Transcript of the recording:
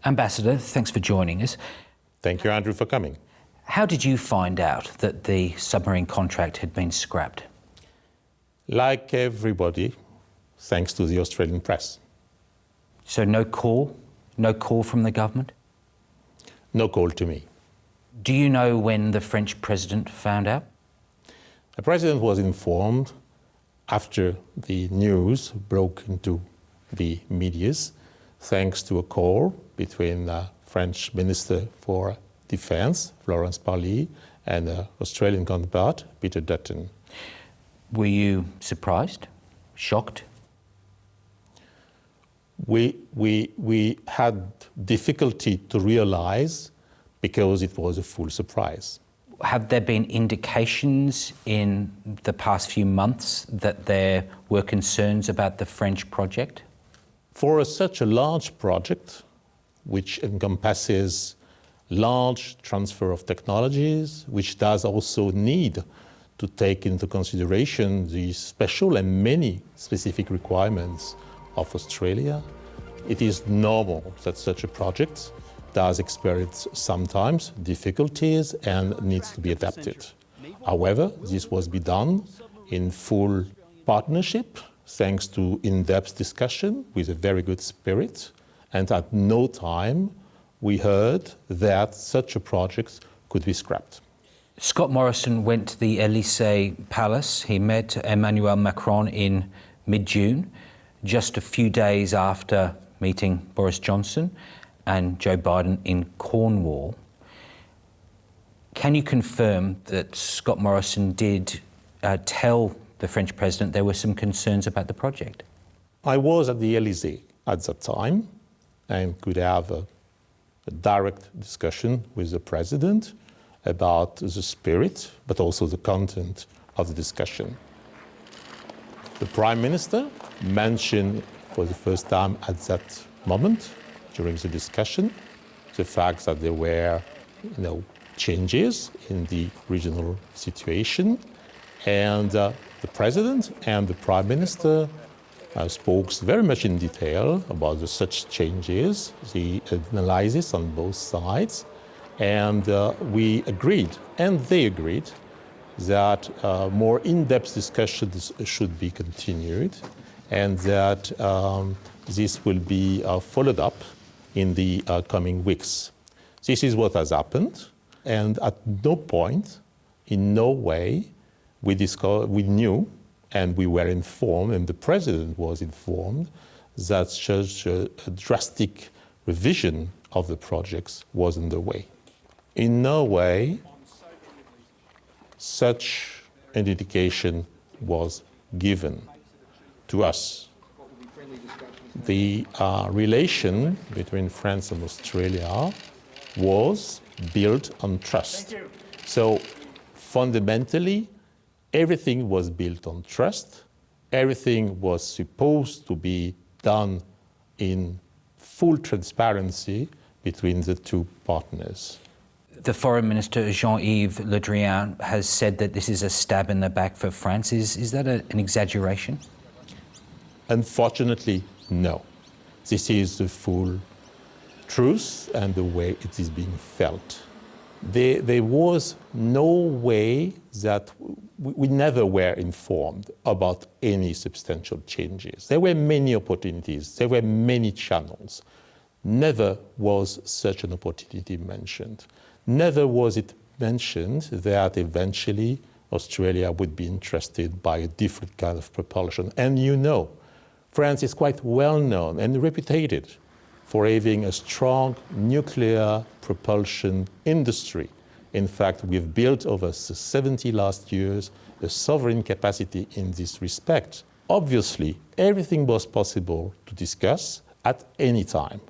Ambassador, thanks for joining us. Thank you, Andrew, for coming. How did you find out that the submarine contract had been scrapped? Like everybody, thanks to the Australian press. So no call? No call from the government? No call to me. Do you know when the French president found out? The president was informed after the news broke into the medias, thanks to a call between the French Minister for Defense, Florence Parly, and the Australian counterpart, Peter Dutton. Were you surprised? Shocked? We had difficulty to realize because it was a full surprise. Have there been indications in the past few months that there were concerns about the French project? For such a large project, which encompasses large transfer of technologies, which does also need to take into consideration the special and many specific requirements of Australia, it is normal that such a project does experience sometimes difficulties and needs to be adapted. However, this was be done in full partnership, thanks to in-depth discussion with a very good spirit, and at no time we heard that such a project could be scrapped. Scott Morrison went to the Elysee Palace. He met Emmanuel Macron in mid-June, just a few days after meeting Boris Johnson and Joe Biden in Cornwall. Can you confirm that Scott Morrison did tell the French president there were some concerns about the project? I was at the Elysee at that time and could have a direct discussion with the president about the spirit, but also the content of the discussion. The Prime Minister mentioned for the first time at that moment during the discussion the fact that there were changes in the regional situation, and the President and the Prime Minister spoke very much in detail about such changes, the analysis on both sides, and we agreed, and they agreed, that more in-depth discussions should be continued, and that this will be followed up in the coming weeks. This is what has happened, and at no point, in no way, we knew and we were informed, and the President was informed, that such a drastic revision of the projects was underway. In no way such an indication was given to us. The relation between France and Australia was built on trust. So fundamentally, everything was built on trust. Everything was supposed to be done in full transparency between the two partners. The Foreign Minister, Jean-Yves Le Drian, has said that this is a stab in the back for France. Is that an exaggeration? Unfortunately, no. This is the full truth and the way it is being felt. There was no way that we never were informed about any substantial changes. There were many opportunities, there were many channels. Never was such an opportunity mentioned. Never was it mentioned that eventually Australia would be interested by a different kind of propulsion. And France is quite well known and reputed for having a strong nuclear propulsion industry. In fact, we've built over 70 last years a sovereign capacity in this respect. Obviously, everything was possible to discuss at any time.